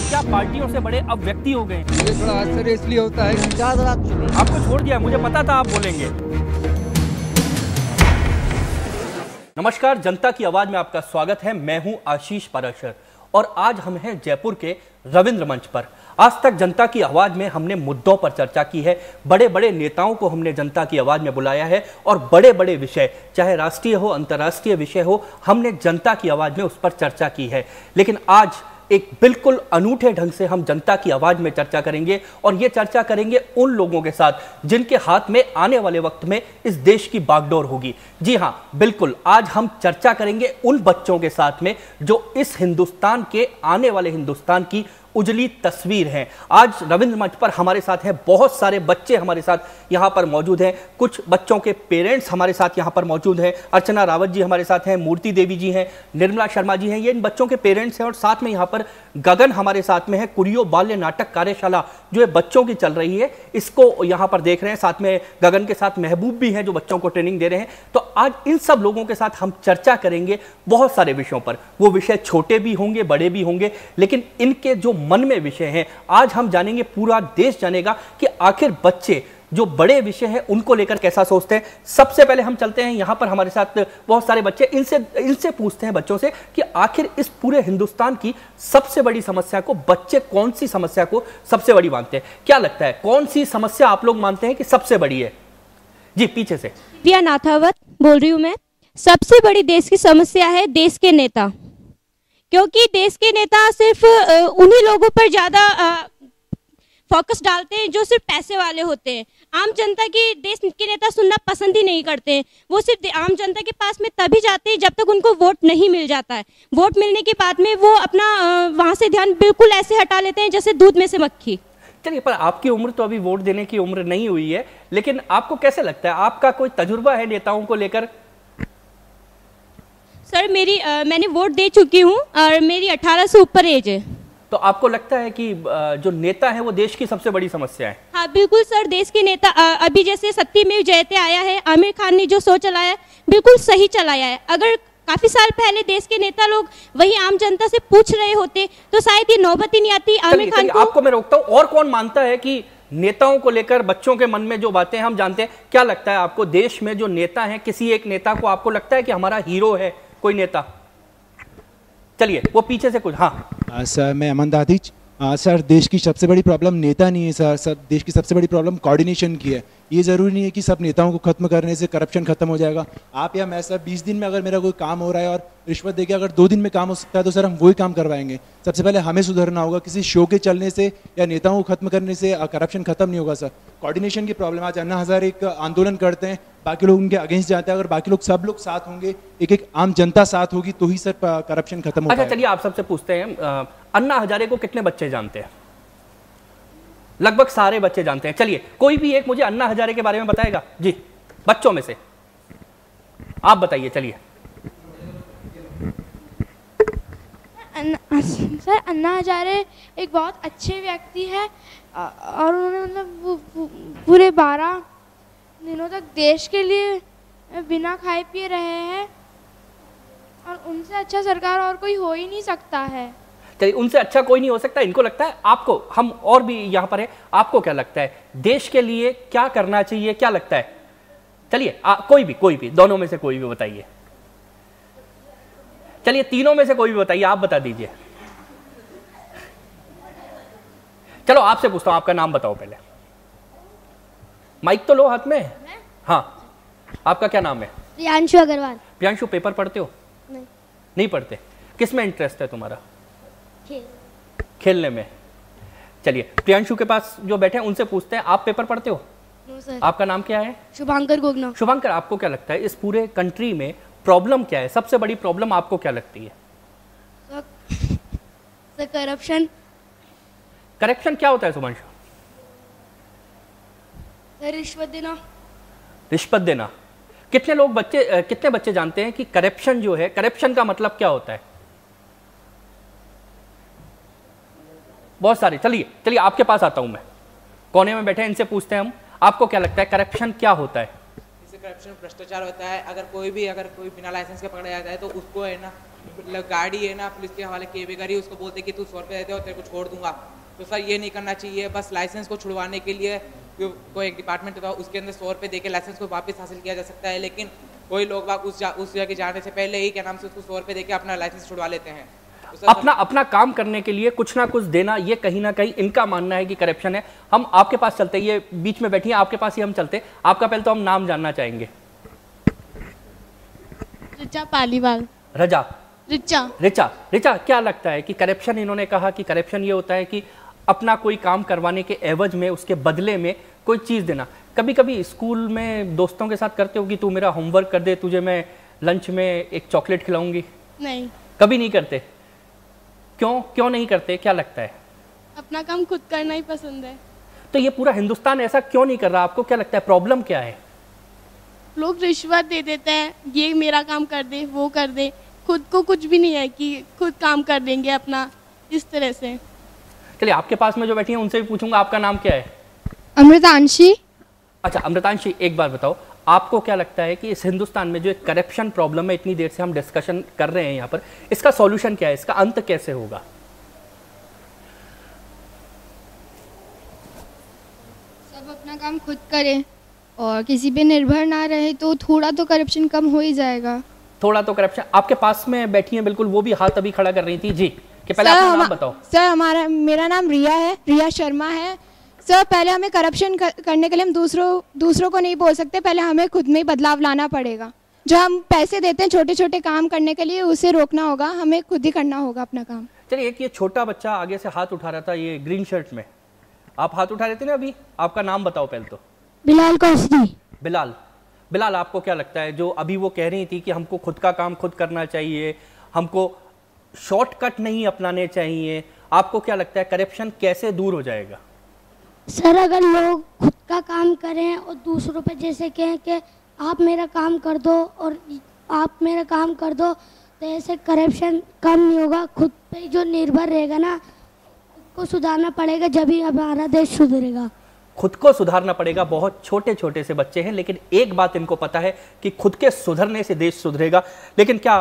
क्या पार्टियों से बड़े अब व्यक्ति हो गए। मुझे थोड़ा आश्चर्य इसलिए होता है कि 4 लाख चुने। आपको छोड़ दिया, मुझे पता था आप बोलेंगे। नमस्कार, जनता की आवाज में आपका स्वागत है। मैं हूं आशीष पाराशर और आज हम हैं जयपुर के रविंद्र मंच पर। आज तक जनता की आवाज में हमने मुद्दों पर चर्चा की है, बड़े बड़े नेताओं को हमने जनता की आवाज में बुलाया है और बड़े बड़े विषय, चाहे राष्ट्रीय हो अंतर्राष्ट्रीय विषय हो, हमने जनता की आवाज में उस पर चर्चा की है। लेकिन आज एक बिल्कुल अनूठे ढंग से हम जनता की आवाज में चर्चा करेंगे और ये चर्चा करेंगे उन लोगों के साथ जिनके हाथ में आने वाले वक्त में इस देश की बागडोर होगी। जी हां, बिल्कुल, आज हम चर्चा करेंगे उन बच्चों के साथ में जो इस हिंदुस्तान के, आने वाले हिंदुस्तान की उजली तस्वीर हैं। आज रविंद्र मंच पर हमारे साथ हैं, बहुत सारे बच्चे हमारे साथ यहाँ पर मौजूद हैं, कुछ बच्चों के पेरेंट्स हमारे साथ यहाँ पर मौजूद हैं। अर्चना रावत जी हमारे साथ हैं, मूर्ति देवी जी हैं, निर्मला शर्मा जी हैं, ये इन बच्चों के पेरेंट्स हैं। और साथ में यहाँ पर गगन हमारे साथ में है, कुरियो बाल्य नाटक कार्यशाला जो है बच्चों की चल रही है, इसको यहाँ पर देख रहे हैं। साथ में गगन के साथ महबूब भी हैं जो बच्चों को ट्रेनिंग दे रहे हैं। तो आज इन सब लोगों के साथ हम चर्चा करेंगे बहुत सारे विषयों पर। वो विषय छोटे भी होंगे, बड़े भी होंगे, लेकिन इनके जो मन में विषय हैं आज हम जानेंगे, पूरा देश जानेगा कि आखिर बच्चे जो बड़े विषय हैं उनको लेकर कैसा सोचते हैं। सबसे पहले हम चलते हैं, यहां पर हमारे साथ बहुत सारे बच्चे, इनसे पूछते हैं बच्चों से कि आखिर इस पूरे हिंदुस्तान की सबसे बड़ी समस्या को बच्चे कौन सी समस्या को सबसे बड़ी मानते हैं। क्या लगता है, कौन सी समस्या आप लोग मानते हैं कि सबसे बड़ी है? जी, पीछे से। दिव्या नाथावत बोल रही हूँ मैं। सबसे बड़ी देश की समस्या है देश के नेता, क्योंकि देश के नेता सिर्फ उन्हीं लोगों पर ज्यादा फोकस डालते हैं जो सिर्फ पैसे वाले होते हैं। आम जनता की देश के नेता सुनना पसंद ही नहीं करते हैं। वो सिर्फ आम जनता के पास में तभी जाते हैं जब तक उनको वोट नहीं मिल जाता है। वोट मिलने के बाद में वो अपना वहां से ध्यान बिल्कुल ऐसे हटा लेते हैं जैसे दूध में से मक्खी। चलिए, पर आपकी उम्र तो अभी वोट देने की उम्र नहीं हुई है, लेकिन आपको कैसे लगता है, आपका कोई तजुर्बा है नेताओं को लेकर? सर मैंने वोट दे चुकी हूँ और मेरी 18 से ऊपर एज है। तो आपको लगता है कि जो नेता है वो देश की सबसे बड़ी समस्या है? हाँ बिल्कुल सर, देश के नेता अभी जैसे सत्यमेव जयते आया है, आमिर खान ने जो शो चलाया है बिल्कुल सही चलाया है। अगर काफी साल पहले देश के नेता लोग वही आम जनता से पूछ रहे होते तो शायद ये नौबत ही नहीं आती आमिर खान को। आपको मैं रोकता हूँ, और कौन मानता है कि नेताओं को लेकर बच्चों के मन में जो बातें हम जानते हैं, क्या लगता है आपको देश में जो नेता है, किसी एक नेता को आपको लगता है कि हमारा हीरो है कोई नेता? चलिए, वो पीछे से कुछ। हाँ सर, मैं अमन दादिच। सर, देश की सबसे बड़ी प्रॉब्लम नेता नहीं है सर, देश की सबसे बड़ी प्रॉब्लम कोऑर्डिनेशन की है। ये ज़रूरी नहीं है कि सब नेताओं को खत्म करने से करप्शन खत्म हो जाएगा। आप या मैं सर, 20 दिन में अगर मेरा कोई काम हो रहा है और रिश्वत देके अगर 2 दिन में काम हो सकता है तो सर हम वही काम करवाएंगे। सबसे पहले हमें सुधरना होगा, किसी शो के चलने से या नेताओं को खत्म करने से करप्शन खत्म नहीं होगा सर। कोऑर्डिनेशन की प्रॉब्लम। आज अन्ना हजारे एक आंदोलन करते हैं, बाकी लोग उनके अगेंस्ट जाते हैं। अगर बाकी लोग, सब लोग साथ होंगे, एक आम जनता साथ होगी तो ही सर करप्शन खत्म होगा। अच्छा, चलिए आप सबसे पूछते हैं, अन्ना हजारे को कितने बच्चे जानते हैं? लगभग सारे बच्चे जानते हैं। चलिए, कोई भी एक मुझे अन्ना हजारे के बारे में बताएगा? जी, बच्चों में से आप बताइए। चलिए सर, अन्ना हजारे एक बहुत अच्छे व्यक्ति है और उन्होंने मतलब पूरे 12 दिनों तक देश के लिए बिना खाए पिए रहे हैं और उनसे अच्छा सरकार और कोई हो ही नहीं सकता है। चलिए, उनसे अच्छा कोई नहीं हो सकता, इनको लगता है। आपको, हम और भी यहाँ पर है, आपको क्या लगता है देश के लिए क्या करना चाहिए, क्या लगता है? चलिए, कोई भी दोनों में से कोई भी बताइए। चलिए, तीनों में से कोई भी बताइए, आप बता दीजिए। चलो, आपसे पूछता हूं, आपका नाम बताओ पहले। माइक तो लो हाथ में। हाँ, आपका क्या नाम है? प्रियांशु अग्रवाल। प्रियांशु, पेपर पढ़ते हो? नहीं पढ़ते। किस में इंटरेस्ट है तुम्हारा? खेलने में। चलिए, प्रियांशु के पास जो बैठे हैं उनसे पूछते हैं, आप पेपर पढ़ते हो? सर। आपका नाम क्या है? शुभांकर गोगना। शुभांकर, आपको क्या लगता है इस पूरे कंट्री में प्रॉब्लम क्या है? सबसे बड़ी प्रॉब्लम आपको क्या लगती है? Sir, corruption. करप्शन क्या होता है शुभांशु? सर, रिश्वत देना। रिश्वत देना। कितने बच्चे जानते हैं कि करप्शन जो है, करप्शन का मतलब क्या होता है? बहुत सारे। चलिए आपके पास आता हूं मैं, कोने में बैठे, इनसे पूछते हैं हम, आपको क्या लगता है करप्शन क्या होता है? करप्शन भ्रष्टाचार होता है। अगर कोई बिना लाइसेंस के पकड़ा जाता है तो उसको है ना गाड़ी है ना पुलिस के हवाले किए बगैर ही उसको बोलते कि तू 100 रुपये देते हो तेरे को छोड़ दूंगा। तो सर ये नहीं करना चाहिए। बस लाइसेंस को छुड़वाने के लिए कोई एक डिपार्टमेंट होता है, उसके अंदर 100 रुपये देके लाइसेंस को वापस हासिल किया जा सकता है, लेकिन कोई लोग उस जगह जाने से पहले ही क्या नाम से उसको 100 रुपये देके अपना लाइसेंस छुड़वा लेते हैं। तो अपना काम करने के लिए कुछ ना कुछ देना, ये कहीं ना कहीं इनका मानना है कि करप्शन है। हम आपके पास चलते, ये बीच में बैठी है, आपके पास ही हम चलते। आपका पहले तो हम नाम जानना चाहेंगे। रिचा पालीवाल। रजा। रिचा। रिचा। रिचा, क्या लगता है कि करप्शन, इन्होंने कहा कि करप्शन ये होता है कि अपना कोई काम करवाने के एवज में, उसके बदले में कोई चीज़ देना। कभी कभी स्कूल में दोस्तों के साथ करते हो कि तू मेरा होमवर्क कर दे, तुझे मैं लंच में एक चॉकलेट खिलाऊंगी? नहीं, कभी नहीं करते। क्यों नहीं करते, क्या लगता है? अपना काम खुद करना ही पसंद है। तो ये पूरा हिंदुस्तान ऐसा क्यों नहीं कर रहा? आपको क्या लगता है, प्रॉब्लम क्या है? लोग रिश्वत दे देते हैं, ये मेरा काम कर दे, वो कर दे, खुद को कुछ भी नहीं है कि खुद काम कर देंगे अपना, इस तरह से। चलिए, आपके पास में जो बैठी हैं उनसे भी पूछूंगा, आपका नाम क्या है? अमृतांशी। अच्छा अमृतांशी, एक बार बताओ, आपको क्या लगता है कि इस हिंदुस्तान में जो एक करप्शन प्रॉब्लम है, इतनी देर से हम डिस्कशन कर रहे हैं यहाँ पर, इसका सॉल्यूशन क्या है, इसका अंत कैसे होगा? सब अपना काम खुद करें और किसी पे निर्भर ना रहे तो थोड़ा तो करप्शन कम हो ही जाएगा। थोड़ा तो करप्शन। आपके पास में बैठी हैं बिल्कुल, वो भी हाथ अभी खड़ा कर रही थी जी, कि पहले अपना नाम बताओ। सर मेरा नाम रिया है, रिया शर्मा है। सर पहले हमें करप्शन करने के लिए हम दूसरों को नहीं बोल सकते, पहले हमें खुद में ही बदलाव लाना पड़ेगा। जो हम पैसे देते हैं छोटे छोटे काम करने के लिए, उसे रोकना होगा, हमें खुद ही करना होगा अपना काम। चलिए, एक ये छोटा बच्चा आगे से हाथ उठा रहा था, ये ग्रीन शर्ट में, आप हाथ उठा रहे थे ना अभी, आपका नाम बताओ पहले तो। बिलाल कौसरी। बिलाल, आपको क्या लगता है, जो अभी वो कह रही थी कि हमको खुद का काम खुद करना चाहिए, हमको शॉर्टकट नहीं अपनाने चाहिए, आपको क्या लगता है करप्शन कैसे दूर हो जाएगा? सर अगर लोग खुद का काम करें और दूसरों पे जैसे कहें कि आप मेरा काम कर दो और आप मेरा काम कर दो, तो ऐसे करप्शन कम नहीं होगा। खुद पे जो निर्भर रहेगा ना, खुद को सुधारना पड़ेगा, जब ही हमारा देश सुधरेगा। खुद को सुधारना पड़ेगा। बहुत छोटे छोटे से बच्चे हैं, लेकिन एक बात इनको पता है कि खुद के सुधरने से देश सुधरेगा। लेकिन क्या,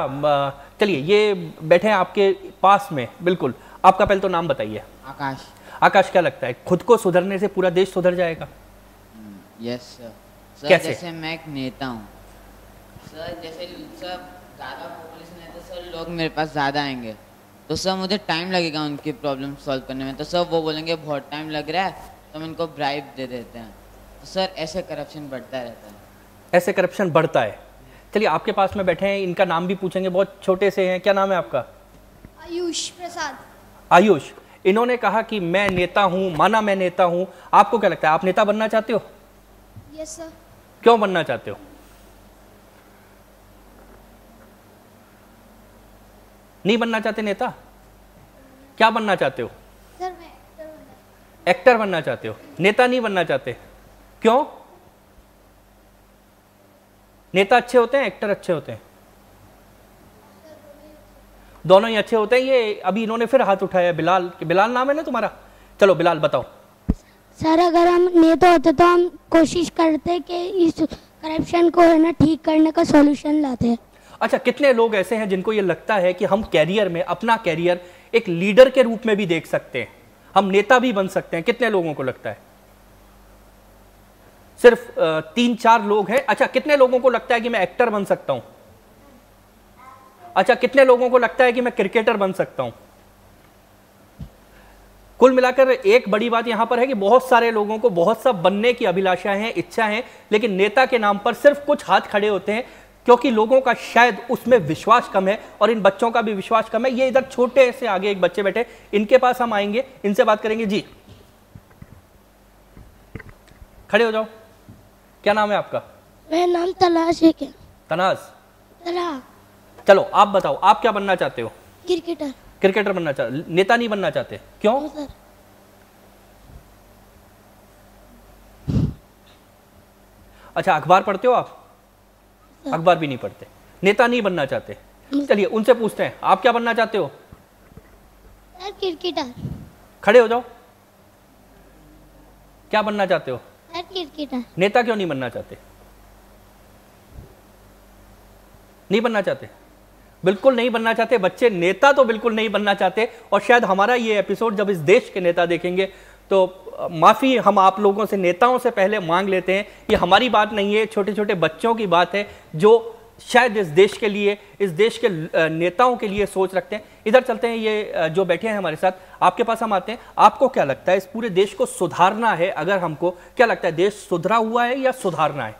चलिए ये बैठे हैं आपके पास में, बिल्कुल, आपका पहले तो नाम बताइए। आकाश, क्या लगता है खुद को सुधरने से पूरा देश सुधर जाएगा? Yes sir. कैसे? जैसे मैं एक नेता हूँ सर, जैसे सब ज़्यादा पॉपुलेशन है तो सर लोग मेरे पास ज़्यादा आएंगे, तो सर मुझे टाइम लगेगा उनकी प्रॉब्लम सॉल्व करने में। तो सर वो बोलेंगे बहुत टाइम लग रहा है, तो हम इनको ब्राइब दे देते हैं। तो सर ऐसे करप्शन बढ़ता रहता है। ऐसे करप्शन बढ़ता है। चलिए, आपके पास में बैठे हैं, इनका नाम भी पूछेंगे, बहुत छोटे से हैं, क्या नाम है आपका? आयुष प्रसाद। आयुष, इन्होंने कहा कि मैं नेता हूं, माना मैं नेता हूं, आपको क्या लगता है, आप नेता बनना चाहते हो? Yes sir. क्यों बनना चाहते हो? नहीं बनना चाहते नेता? क्या बनना चाहते हो? सर मैं एक्टर बनना चाहते हो, नेता नहीं बनना चाहते? क्यों? नेता अच्छे होते हैं, एक्टर अच्छे होते हैं? दोनों ही अच्छे होते हैं। ये अभी इन्होंने फिर हाथ उठाया, बिलाल नाम है ना तुम्हारा? चलो बिलाल बताओ। सर अगर हम नेता होते तो हम कोशिश करते कि इस करप्शन को है ना ठीक करने का सॉल्यूशन लाते। अच्छा, कितने लोग ऐसे हैं जिनको ये लगता है कि हम कैरियर में अपना कैरियर एक लीडर के रूप में भी देख सकते हैं, हम नेता भी बन सकते हैं? कितने लोगों को लगता है? सिर्फ 3-4 लोग हैं। अच्छा, कितने लोगों को लगता है कि मैं एक्टर बन सकता हूं? अच्छा, कितने लोगों को लगता है कि मैं क्रिकेटर बन सकता हूं? कुल मिलाकर एक बड़ी बात यहां पर है कि बहुत सारे लोगों को बहुत सा बनने की अभिलाषा है, इच्छा है, लेकिन नेता के नाम पर सिर्फ कुछ हाथ खड़े होते हैं, क्योंकि लोगों का शायद उसमें विश्वास कम है और इन बच्चों का भी विश्वास कम है। ये इधर छोटे से आगे एक बच्चे बैठे, इनके पास हम आएंगे, इनसे बात करेंगे। जी खड़े हो जाओ, क्या नाम है आपका? मेरा नाम तलाश है। क्या तनाज? तला। चलो आप बताओ, आप क्या बनना चाहते हो? क्रिकेटर। क्रिकेटर बनना चाहते, नेता नहीं बनना चाहते? क्यों? सर अच्छा, अखबार पढ़ते हो आप? अखबार भी नहीं पढ़ते, नेता नहीं बनना चाहते। चलिए उनसे पूछते हैं, आप क्या बनना चाहते हो? Sir cricketer. खड़े हो जाओ, क्या बनना चाहते हो? Sir cricketer. नेता क्यों नहीं बनना चाहते? नहीं बनना चाहते? बिल्कुल नहीं बनना चाहते बच्चे, नेता तो बिल्कुल नहीं बनना चाहते। और शायद हमारा ये एपिसोड जब इस देश के नेता देखेंगे तो माफ़ी हम आप लोगों से, नेताओं से पहले मांग लेते हैं। ये हमारी बात नहीं है, छोटे छोटे बच्चों की बात है जो शायद इस देश के लिए, इस देश के नेताओं के लिए सोच रखते हैं। इधर चलते हैं, ये जो बैठे हैं हमारे साथ, आपके पास हम आते हैं। आपको क्या लगता है इस पूरे देश को सुधारना है, अगर हमको क्या लगता है देश सुधरा हुआ है या सुधारना है?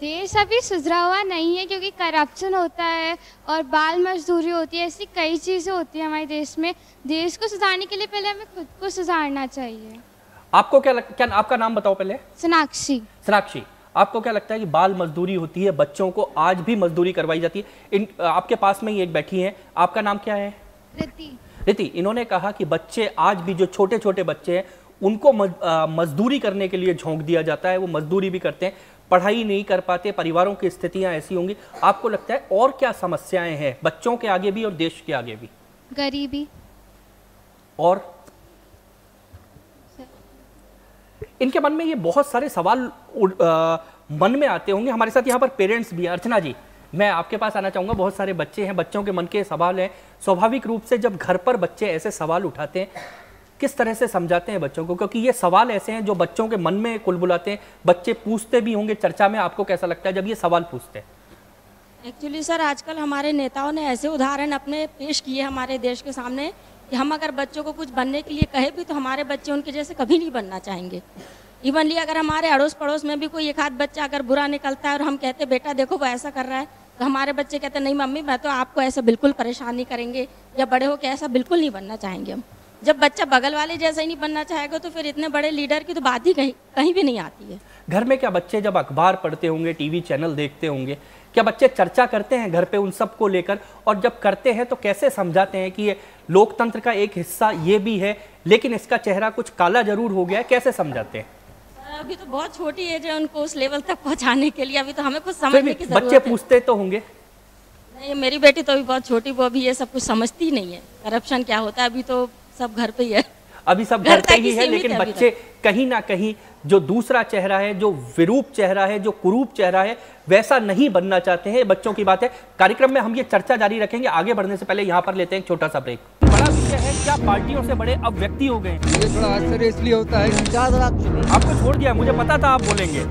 देश अभी सुधरा हुआ नहीं है क्योंकि करप्शन होता है और बाल मजदूरी होती है, ऐसी कई चीज़ें होती हैं हमारे देश में। देश को सुधारने के लिए पहले हमें खुद को सुधारना चाहिए। आपको क्या आपका नाम बताओ पहले। सोनाक्षी। सोनाक्षी, आपको क्या लगता है कि बाल मजदूरी होती है, बच्चों को आज भी मजदूरी करवाई जाती है? आपके पास में ही एक बैठी है, आपका नाम क्या है? रिति। इन्होंने कहा कि बच्चे आज भी, जो छोटे छोटे बच्चे हैं, उनको मजदूरी करने के लिए झोंक दिया जाता है। वो मजदूरी भी करते हैं, पढ़ाई नहीं कर पाते, परिवारों की स्थितियां ऐसी होंगी। आपको लगता है और क्या समस्याएं हैं बच्चों के आगे भी और देश के आगे भी? गरीबी। और इनके मन में ये बहुत सारे सवाल मन में आते होंगे। हमारे साथ यहाँ पर पेरेंट्स भी हैं। अर्चना जी, मैं आपके पास आना चाहूँगा। बहुत सारे बच्चे हैं, बच्चों के मन के सवाल हैं। स्वाभाविक रूप से जब घर पर बच्चे ऐसे सवाल उठाते हैं, किस तरह से समझाते हैं बच्चों को? क्योंकि ये सवाल ऐसे हैं जो बच्चों के मन में कुलबुलाते हैं। बच्चे पूछते भी होंगे चर्चा में। आपको कैसा लगता है जब ये सवाल पूछते हैं? एक्चुअली सर, आजकल हमारे नेताओं ने ऐसे उदाहरण अपने पेश किए हमारे देश के सामने कि हम अगर बच्चों को कुछ बनने के लिए कहे भी तो हमारे बच्चे उनके जैसे कभी नहीं बनना चाहेंगे। इवनली अगर हमारे अड़ोस पड़ोस में भी कोई एक आध बच्चा अगर बुरा निकलता है और हम कहते बेटा देखो वो ऐसा कर रहा है, तो हमारे बच्चे कहते नहीं मम्मी मैं तो आपको ऐसा बिल्कुल परेशान नहीं करेंगे, या बड़े हो के ऐसा बिल्कुल नहीं बनना चाहेंगे हम। जब बच्चा बगल वाले जैसा ही नहीं बनना चाहेगा तो फिर इतने बड़े लीडर की तो बात ही कहीं भी नहीं आती है। घर में क्या बच्चे जब अखबार पढ़ते होंगे, टीवी चैनल देखते होंगे, क्या बच्चे चर्चा करते हैं घर पे उन सब को लेकर? और जब करते हैं तो कैसे समझाते हैं कि ये लोकतंत्र का एक हिस्सा ये भी है, लेकिन इसका चेहरा कुछ काला जरूर हो गया है? कैसे समझाते हैं? अभी तो बहुत छोटी एज है उनको उस लेवल तक पहुंचाने के लिए, अभी तो हमें कुछ समझने की जरूरत है। बच्चे पूछते तो होंगे। नहीं, मेरी बेटी तो अभी बहुत छोटी, वो अभी ये सब कुछ समझती नहीं है। करप्शन क्या होता है अभी तो सब घर पे ही है। अभी सब घर पे ही है, लेकिन बच्चे कहीं ना कहीं जो दूसरा चेहरा है, जो विरूप चेहरा है, जो कुरूप चेहरा है, वैसा नहीं बनना चाहते हैं। बच्चों की बात है। कार्यक्रम में हम ये चर्चा जारी रखेंगे। आगे बढ़ने से पहले यहाँ पर लेते हैं एक छोटा सा ब्रेक। बड़ा विषय है, क्या पार्टियों से बड़े अब व्यक्ति हो गए? ये थोड़ा आश्चर्य इसलिए होता है कि 4 लाख आपको छोड़ दिया, मुझे पता था आप बोलेंगे।